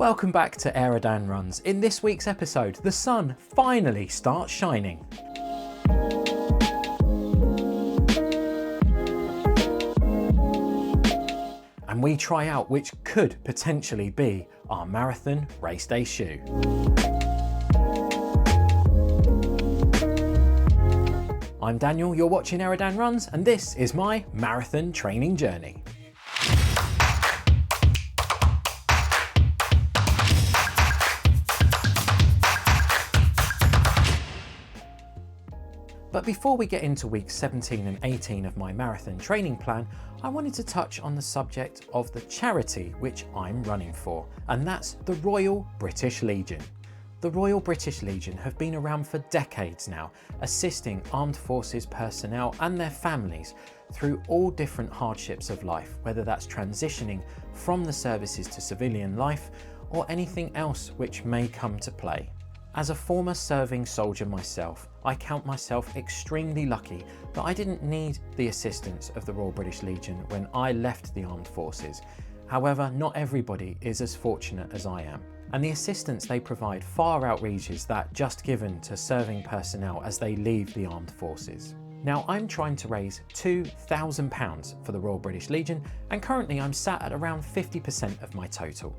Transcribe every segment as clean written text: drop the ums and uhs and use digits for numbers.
Welcome back to Aerodan Runs. In this week's episode, the sun finally starts shining. And we try out which could potentially be our marathon race day shoe. I'm Daniel, you're watching Aerodan Runs, and this is my marathon training journey. But before we get into weeks 17 and 18 of my marathon training plan, I wanted to touch on the subject of the charity which I'm running for, and that's the Royal British Legion. The Royal British Legion have been around for decades now, assisting armed forces personnel and their families through all different hardships of life, whether that's transitioning from the services to civilian life or anything else which may come to play. As a former serving soldier myself, I count myself extremely lucky that I didn't need the assistance of the Royal British Legion when I left the armed forces. However, not everybody is as fortunate as I am, and the assistance they provide far outreaches that just given to serving personnel as they leave the armed forces. Now, I'm trying to raise £2,000 for the Royal British Legion, and currently I'm sat at around 50% of my total.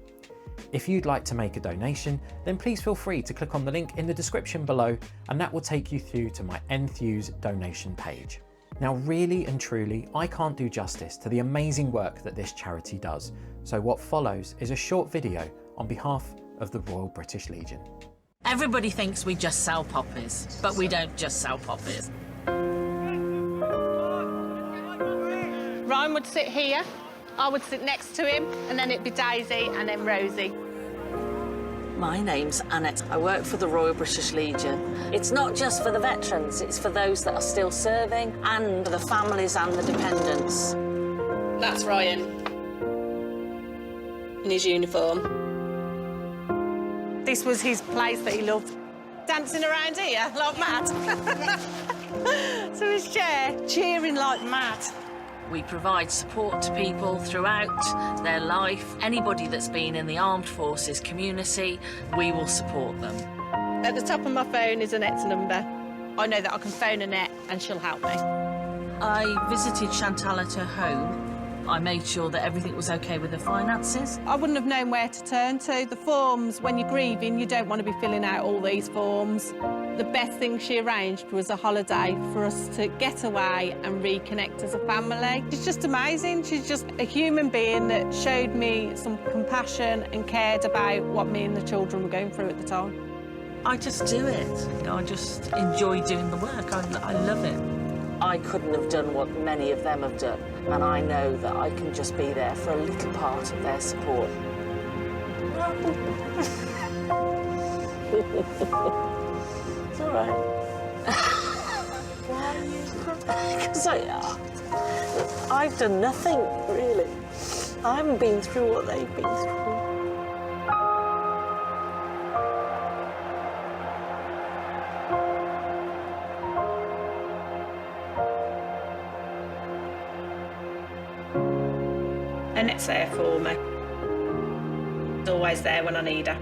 If you'd like to make a donation, then please feel free to click on the link in the description below, and that will take you through to my Enthuse donation page. Now, really and truly, I can't do justice to the amazing work that this charity does, so what follows is a short video on behalf of the Royal British Legion. Everybody thinks we just sell poppies, but we don't just sell poppies. Ryan would sit here, I would sit next to him, and then it'd be Daisy and then Rosie. My name's Annette. I work for the Royal British Legion. It's not just for the veterans, it's for those that are still serving and the families and the dependents. That's Ryan in his uniform. This was his place that he loved. Dancing around here like mad. To his chair, cheering like mad. We provide support to people throughout their life. Anybody that's been in the armed forces community, we will support them. At the top of my phone is Annette's number. I know that I can phone Annette and she'll help me. I visited Chantal at her home. I made sure that everything was okay with her finances. I wouldn't have known where to turn to. The forms, when you're grieving, you don't want to be filling out all these forms. The best thing she arranged was a holiday for us to get away and reconnect as a family. She's just amazing. She's just a human being that showed me some compassion and cared about what me and the children were going through at the time. I just do it. I just enjoy doing the work. I love it. I couldn't have done what many of them have done, and I know that I can just be there for a little part of their support. It's all right. Why are you crying? Because I've done nothing, really. I haven't been through what they've been through. Annette's there for me. She's always there when I need her.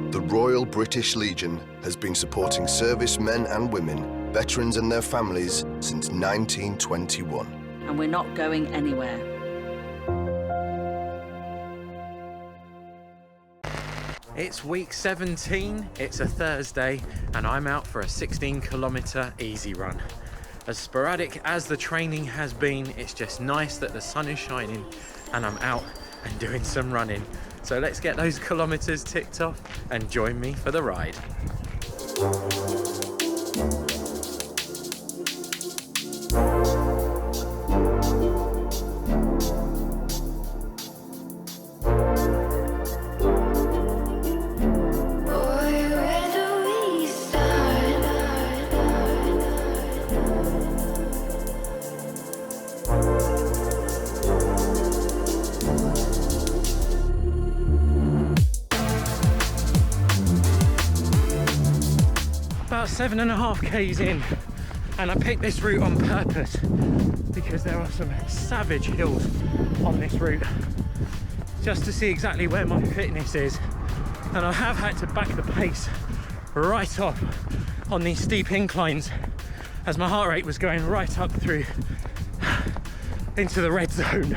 The Royal British Legion has been supporting servicemen and women, veterans and their families since 1921. And we're not going anywhere. It's week 17, it's a Thursday, and I'm out for a 16-kilometre easy run. As sporadic as the training has been, it's just nice that the sun is shining and I'm out and doing some running. So let's get those kilometres ticked off and join me for the ride. About 7.5 k's in, and I picked this route on purpose because there are some savage hills on this route just to see exactly where my fitness is. And I have had to back the pace right off on these steep inclines as my heart rate was going right up through into the red zone,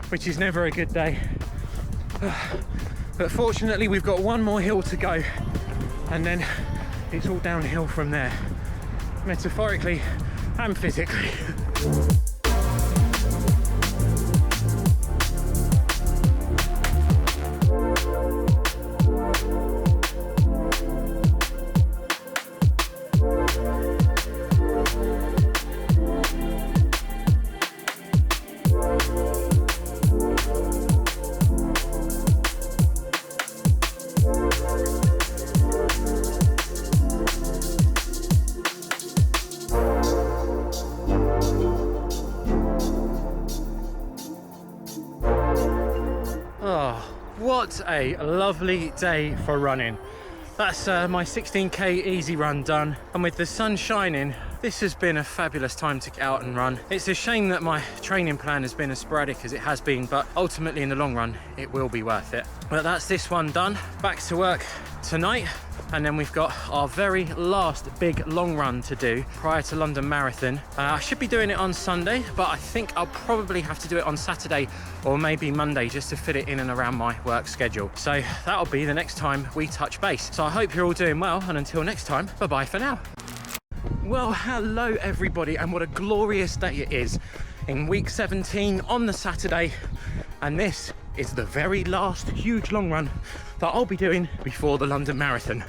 which is never a good day. But fortunately we've got one more hill to go and then it's all downhill from there, metaphorically and physically. What a lovely day for running. That's my 16k easy run done, and with the sun shining, this has been a fabulous time to get out and run. It's a shame that my training plan has been as sporadic as it has been, but ultimately in the long run it will be worth it. But that's this one done. Back to work tonight, and then we've got our very last big long run to do prior to London Marathon. I should be doing it on Sunday, but I think I'll probably have to do it on Saturday or maybe Monday just to fit it in and around my work schedule. So that'll be the next time we touch base. So I hope you're all doing well, and until next time, bye-bye for now. Well, hello everybody, and what a glorious day it is in week 17 on the Saturday, and this is the very last huge long run that I'll be doing before the London Marathon.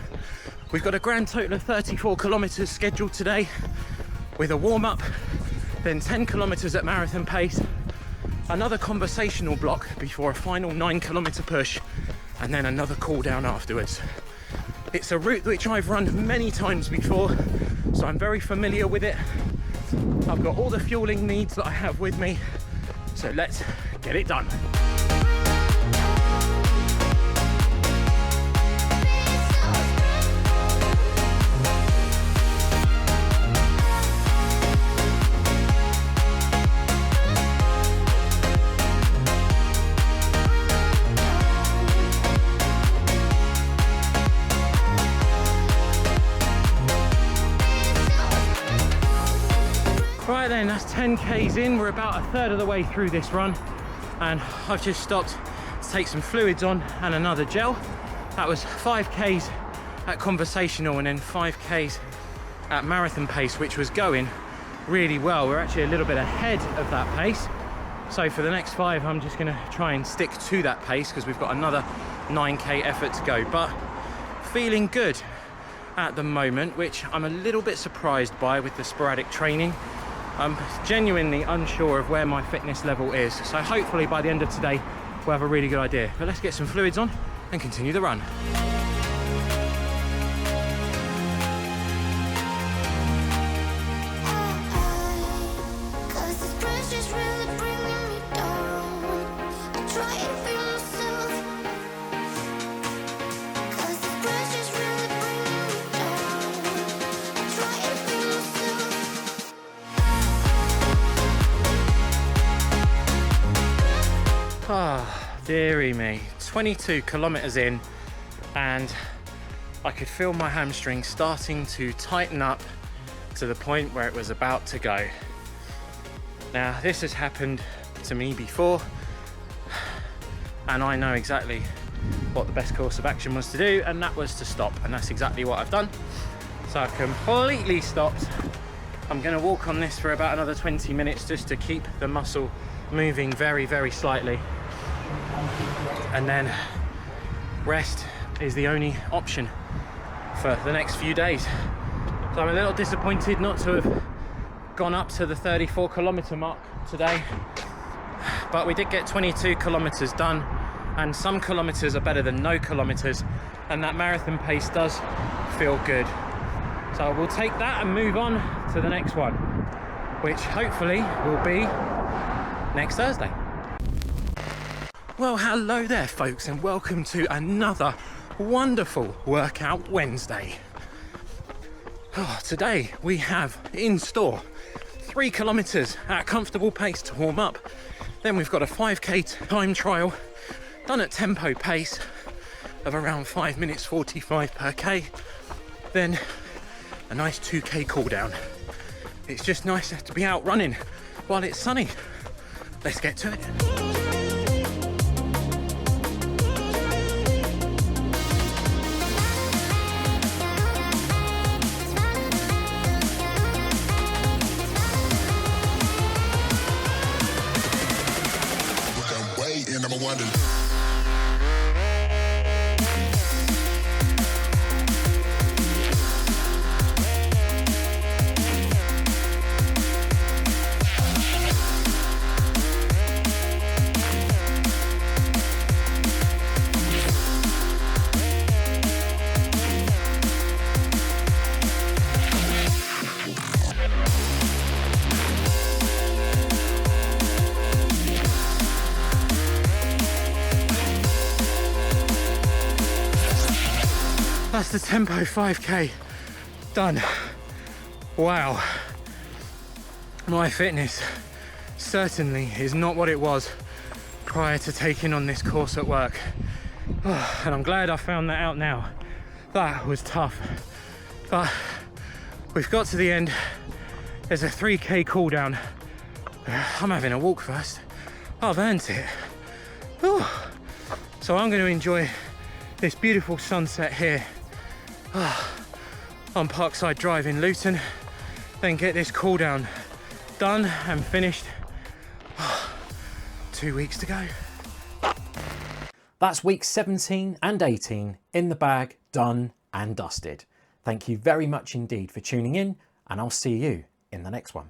We've got a grand total of 34 kilometers scheduled today, with a warm-up, then 10 kilometers at marathon pace, another conversational block before a final 9-kilometer push, and then another cool down afterwards. It's a route which I've run many times before, so I'm very familiar with it. I've got all the fueling needs that I have with me, so let's get it done. Right then, that's 10k's in. We're about a third of the way through this run, and I've just stopped to take some fluids on and another gel. That was 5k's at conversational and then 5k's at marathon pace, which was going really well. We're actually a little bit ahead of that pace. So for the next 5, I'm just gonna try and stick to that pace because we've got another 9k effort to go, but feeling good at the moment, which I'm a little bit surprised by with the sporadic training. I'm genuinely unsure of where my fitness level is, so hopefully by the end of today we'll have a really good idea. But let's get some fluids on and continue the run. Ah, dearie me, 22 kilometers in, and I could feel my hamstring starting to tighten up to the point where it was about to go. Now, this has happened to me before, and I know exactly what the best course of action was to do, and that was to stop, and that's exactly what I've done. So I've completely stopped. I'm gonna walk on this for about another 20 minutes just to keep the muscle moving very, very slightly. And then rest is the only option for the next few days. So I'm a little disappointed not to have gone up to the 34 kilometer mark today, but we did get 22 kilometers done, and some kilometers are better than no kilometers, and that marathon pace does feel good. So we'll take that and move on to the next one, which hopefully will be next Thursday. Well, hello there folks, and welcome to another wonderful workout Wednesday. Today we have in store 3 kilometers at a comfortable pace to warm up, Then we've got a 5k time trial done at tempo pace of around 5 minutes 45 per k. Then a nice 2k cool down. It's just nice to be out running while it's sunny. Let's get to it. That's the tempo 5k done. Wow. My fitness certainly is not what it was prior to taking on this course at work. And I'm glad I found that out now. That was tough. But we've got to the end. There's a 3k cool down. I'm having a walk first. I've earned it. So I'm going to enjoy this beautiful sunset here on Parkside Drive in Luton, then get this cool down done and finished. 2 weeks to go. That's weeks 17 and 18 in the bag, done and dusted. Thank you very much indeed for tuning in, and I'll see you in the next one.